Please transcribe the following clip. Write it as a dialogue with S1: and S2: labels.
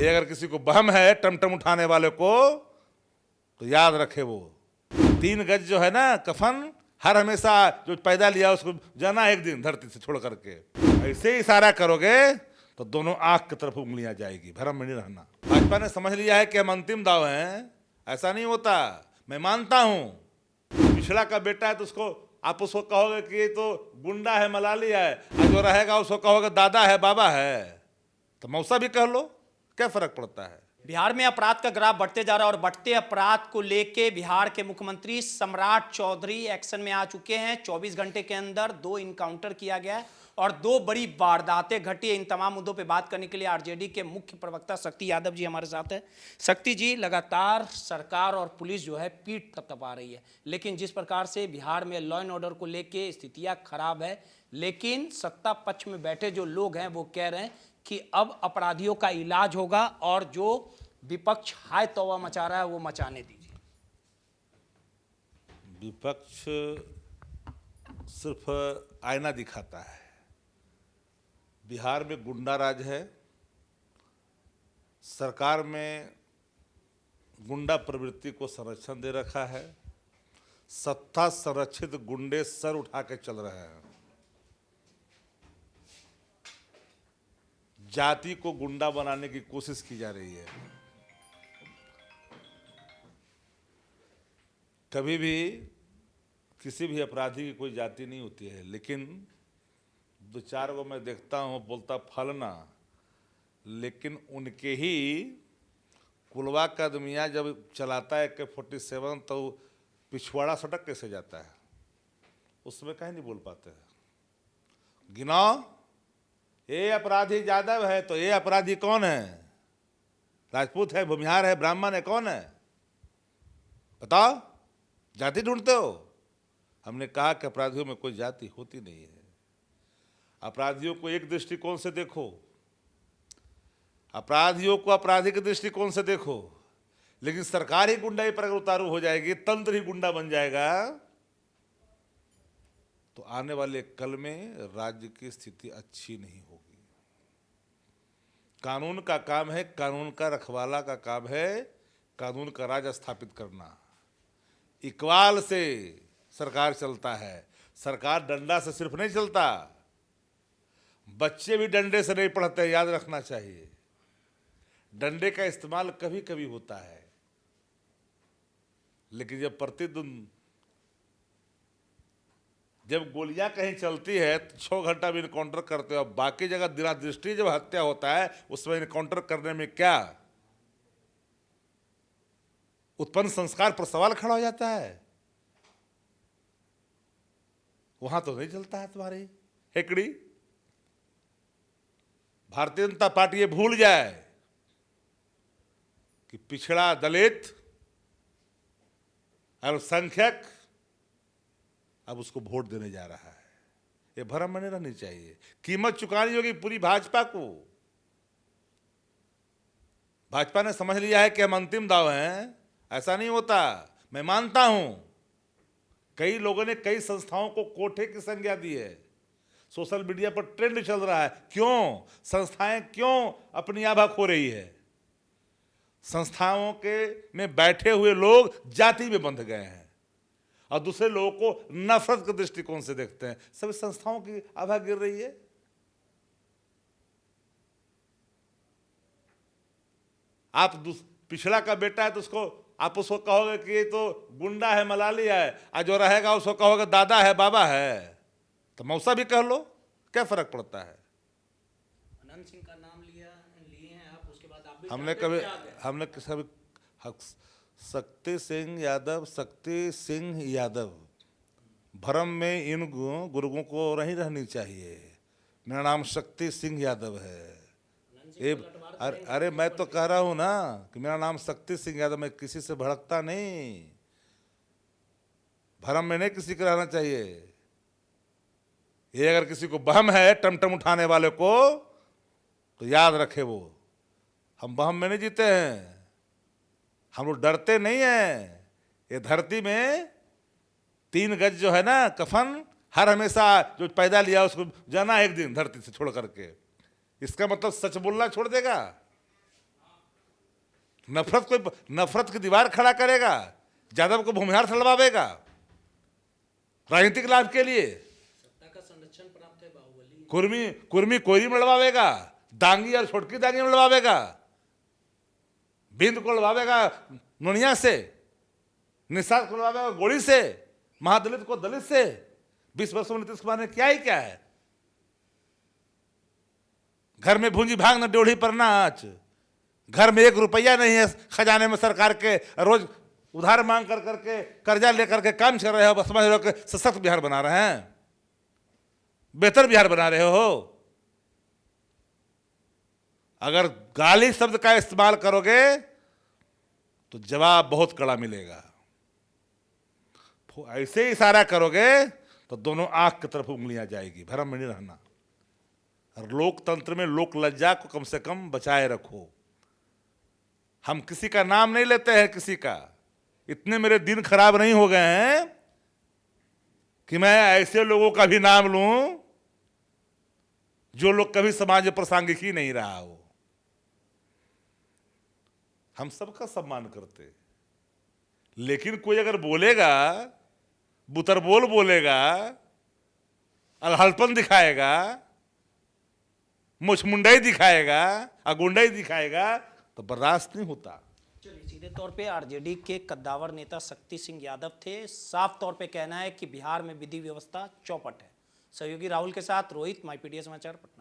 S1: ये अगर किसी को बहम है टमटम उठाने वाले को, तो याद रखे वो 3 गज जो है ना कफन, हर हमेशा जो पैदा लिया उसको जाना एक दिन धरती से छोड़ करके। ऐसे इशारा करोगे तो दोनों आंख की तरफ उंगलियां जाएगी, भरम में नहीं रहना। भाजपा ने समझ लिया है कि हम अंतिम दाव हैं, ऐसा नहीं होता। मैं मानता हूं पिछड़ा का बेटा है तो आप उसको कहोगे कि ये तो गुंडा है, मलाली है, और जो रहेगा उसको कहोगे दादा है, बाबा है, तो मौसा भी कह लो, क्या फर्क पड़ता है।
S2: बिहार में अपराध का ग्राफ बढ़ते जा रहा है और बढ़ते अपराध को लेके बिहार के मुख्यमंत्री सम्राट चौधरी एक्शन में आ चुके हैं। 24 घंटे के अंदर 2 इनकाउंटर किया गया है और 2 बड़ी वारदातें घटी है। इन तमाम मुद्दों पे बात करने के लिए आरजेडी के मुख्य प्रवक्ता शक्ति यादव जी हमारे साथ है। शक्ति जी, लगातार सरकार और पुलिस जो है पीठ थपथपा रही है, लेकिन जिस प्रकार से बिहार में लॉ एंड ऑर्डर को लेके स्थितियां खराब है, लेकिन सत्ता पक्ष में बैठे जो लोग हैं वो कह रहे हैं कि अब अपराधियों का इलाज होगा और जो विपक्ष हाय तौबा मचा रहा है वो मचाने दीजिए।
S1: विपक्ष सिर्फ आईना दिखाता है। बिहार में गुंडा राज है, सरकार में गुंडा प्रवृत्ति को संरक्षण दे रखा है, सत्ता संरक्षित गुंडे सर उठा के चल रहे हैं। जाति को गुंडा बनाने की कोशिश की जा रही है। कभी भी किसी भी अपराधी की कोई जाति नहीं होती है, लेकिन 2-4 को मैं देखता हूँ बोलता फलना, लेकिन उनके ही कुलवा का आदमिया जब चलाता है AK-47 तो पिछवाड़ा सटक कैसे जाता है, उसमें कहीं नहीं बोल पाते हैं। गिनाओ, ये अपराधी यादव है तो ये अपराधी कौन है? राजपूत है, भूमिहार है, ब्राह्मण है, कौन है? बताओ, जाति ढूंढते हो। हमने कहा कि अपराधियों में कोई जाति होती नहीं है। अपराधियों को एक दृष्टिकोण से देखो, अपराधियों को अपराधी के दृष्टिकोण से देखो, लेकिन सरकार ही गुंडाई पर अगर उतारू हो जाएगी, तंत्र ही गुंडा बन जाएगा, तो आने वाले कल में राज्य की स्थिति अच्छी नहीं होगी। कानून का काम है, कानून का रखवाला का काम है कानून का राज स्थापित करना। इकबाल से सरकार चलता है, सरकार डंडा से सिर्फ नहीं चलता, बच्चे भी डंडे से नहीं पढ़ते, याद रखना चाहिए। डंडे का इस्तेमाल कभी कभी होता है, लेकिन जब प्रतिदिन जब गोलियां कहीं चलती है तो 6 घंटा भी इनकाउंटर करते हो, बाकी जगह बिना दृष्टि जब हत्या होता है उसमें इनकाउंटर करने में क्या उत्पन्न संस्कार पर सवाल खड़ा हो जाता है। वहां तो नहीं चलता है तुम्हारी हेकड़ी। भारतीय जनता पार्टी ये भूल जाए कि पिछड़ा, दलित, अल्पसंख्यक अब उसको वोट देने जा रहा है। ये भ्रम में नहीं रहनी चाहिए। कीमत चुकानी होगी पूरी भाजपा को। भाजपा ने समझ लिया है कि हम अंतिम दाव हैं, ऐसा नहीं होता। मैं मानता हूं कई लोगों ने कई संस्थाओं को कोठे की संज्ञा दी है, सोशल मीडिया पर ट्रेंड चल रहा है। क्यों संस्थाएं क्यों अपनी आभा खो रही है? संस्थाओं के में बैठे हुए लोग जाति में बंध गए हैं और दूसरे लोगों को नफरत के दृष्टिकोण से देखते हैं। सभी संस्थाओं की आभा गिर रही है। आप पिछड़ा का बेटा है तो आप उसको कहोगे कि ये तो गुंडा है, मलाली है, और जो रहेगा उसको कहोगे दादा है, बाबा है, तो मौसा भी कह लो, क्या फर्क पड़ता है।
S2: अनंत सिंह का नाम लिए हैं आप, उसके बाद आप भी
S1: हमने कभी शक्ति सिंह यादव भरम में इन गुर्गों को नहीं रहनी चाहिए। मेरा नाम शक्ति सिंह यादव है। अरे मैं तो कह रहा हूं ना कि मेरा नाम शक्ति सिंह यादव, मैं किसी से भड़कता नहीं। भरम में नहीं किसी को रहना चाहिए। ये अगर किसी को बहम है टमटम उठाने वाले को, तो याद रखे वो हम बहम में नहीं जीते हैं। हम लोग डरते नहीं हैं। ये धरती में 3 गज जो है ना कफन, हर हमेशा जो पैदा लिया उसको जाना एक दिन धरती से छोड़ करके। इसका मतलब सच बोलना छोड़ देगा? नफरत की दीवार खड़ा करेगा, यादव को भूमिहार चलवावेगा राजनीतिक लाभ के लिए, कुर्मी कोयरी में लड़वावेगा, दांगी और छोटकी दांगी में लड़वावेगा, बिंद को लड़वावेगा नोनिया से, निषाद को लड़वावेगा गोली से, महादलित को दलित से। 20 वर्षों में नीतीश कुमार ने क्या ही क्या है। घर में भूंजी भाग न ड्योढ़ी पर नाच, घर में 1 रुपया नहीं है खजाने में सरकार के, रोज उधार मांग कर करके कर्जा लेकर के काम चल रहे हो, समझ रहे हो कि सशक्त बिहार बना रहे हैं, बेहतर बिहार बना रहे हो। अगर गाली शब्द का इस्तेमाल करोगे तो जवाब बहुत कड़ा मिलेगा, ऐसे इशारा करोगे तो दोनों आंख की तरफ उंगलियां जाएगी। भ्रम में नहीं रहना। और लोकतंत्र में लोक लज्जा को कम से कम बचाए रखो। हम किसी का नाम नहीं लेते हैं, किसी का। इतने मेरे दिन खराब नहीं हो गए हैं कि मैं ऐसे लोगों का भी नाम लूं जो लोग कभी समाज में प्रासंगिक ही नहीं रहा हो। हम सबका सम्मान करते, लेकिन कोई अगर बोलेगा, बुतरबोल बोलेगा, अलहलपन दिखाएगा, मुछमुंडई दिखाएगा, अगुंडई दिखाएगा तो बर्दाश्त नहीं होता।
S2: चलिए, सीधे तौर पे आरजेडी के कद्दावर नेता शक्ति सिंह यादव थे। साफ तौर पे कहना है कि बिहार में विधि व्यवस्था चौपट है। सहयोगी राहुल के साथ रोहित, माईपीडीएस समाचार, पटना।